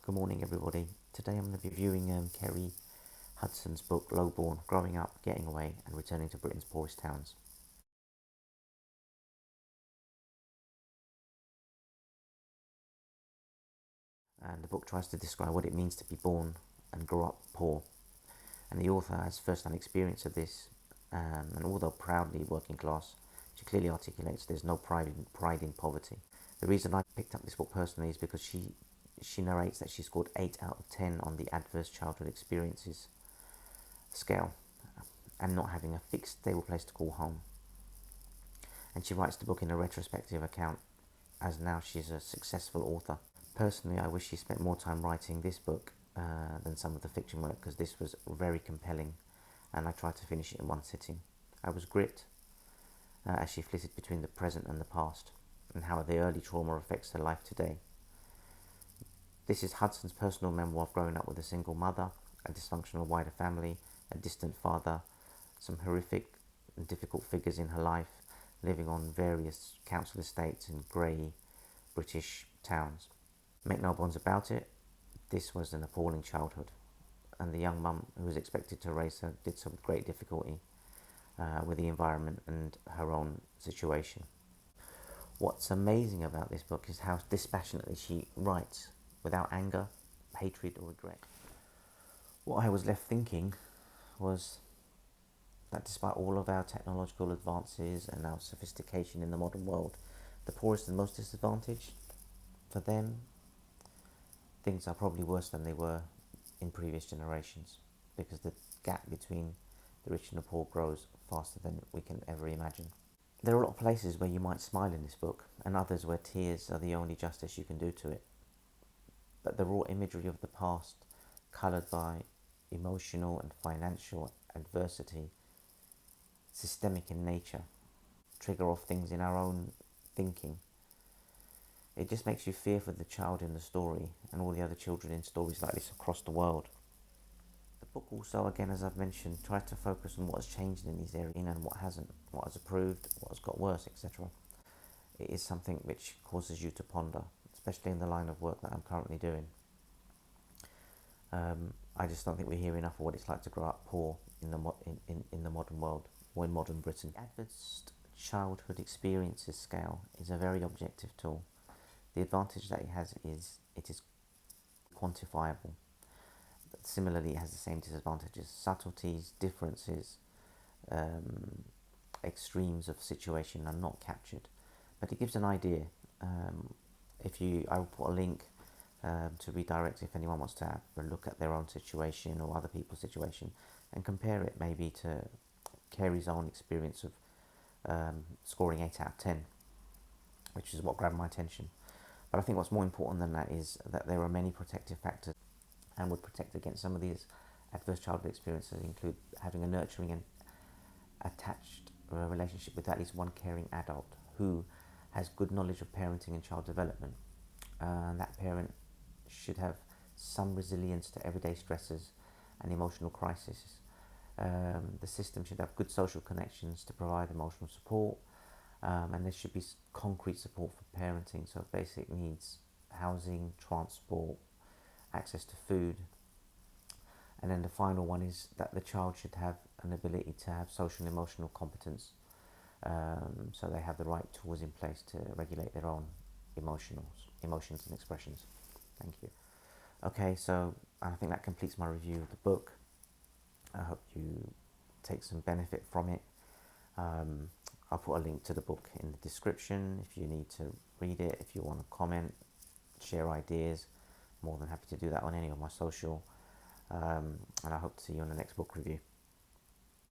Good morning, everybody. Today I'm going to be reviewing Kerry Hudson's book, Lowborn, Growing Up, Getting Away and Returning to Britain's Poorest Towns. And the book tries to describe what it means to be born and grow up poor. And the author has first-hand experience of this, and although proudly working class, she clearly articulates there's no pride in poverty. The reason I picked up this book personally is because she narrates that she scored 8 out of 10 on the adverse childhood experiences scale, and not having a fixed stable place to call home. And she writes the book in a retrospective account, as now she's a successful author. Personally, I wish she spent more time writing this book than some of the fiction work, because this was very compelling and I tried to finish it in one sitting. I was gripped as she flitted between the present and the past, and how the early trauma affects her life today. This is Hudson's personal memoir of growing up with a single mother, a dysfunctional wider family, a distant father, some horrific and difficult figures in her life, living on various council estates in grey British towns. Make no bones about it, this was an appalling childhood, and the young mum who was expected to raise her did so with great difficulty with the environment and her own situation. What's amazing about this book is how dispassionately she writes, without anger, hatred or regret. What I was left thinking was that despite all of our technological advances and our sophistication in the modern world, the poorest and most disadvantaged, for them, things are probably worse than they were in previous generations, because the gap between the rich and the poor grows faster than we can ever imagine. There are a lot of places where you might smile in this book, and others where tears are the only justice you can do to it. But the raw imagery of the past, coloured by emotional and financial adversity, systemic in nature, trigger off things in our own thinking. It just makes you fear for the child in the story and all the other children in stories like this across the world. The book also, again, as I've mentioned, tries to focus on what has changed in these areas and what hasn't, what has improved, what has got worse, etc. It is something which causes you to ponder, especially in the line of work that I'm currently doing. I just don't think we hear enough of what it's like to grow up poor in the modern world, or in modern Britain. The Adverse Childhood Experiences Scale is a very objective tool. The advantage that it has is it is quantifiable. But similarly, it has the same disadvantages. Subtleties, differences, extremes of situation are not captured, but it gives an idea. I will put a link to redirect if anyone wants to have a look at their own situation or other people's situation and compare it maybe to Kerry's own experience of scoring 8 out of 10, which is what grabbed my attention. But I think what's more important than that is that there are many protective factors and would protect against some of these adverse childhood experiences, include having a nurturing and attached relationship with at least one caring adult who has good knowledge of parenting and child development. That parent should have some resilience to everyday stresses and emotional crises. The system should have good social connections to provide emotional support, and there should be concrete support for parenting, so basic needs, housing, transport, access to food. And then the final one is that the child should have an ability to have social and emotional competence, so they have the right tools in place to regulate their own emotions and expressions. Thank you. Okay, so I think that completes my review of the book. I hope you take some benefit from it. I'll put a link to the book in the description if you need to read it. If you want to comment, share ideas, more than happy to do that on any of my social. And I hope to see you on the next book review.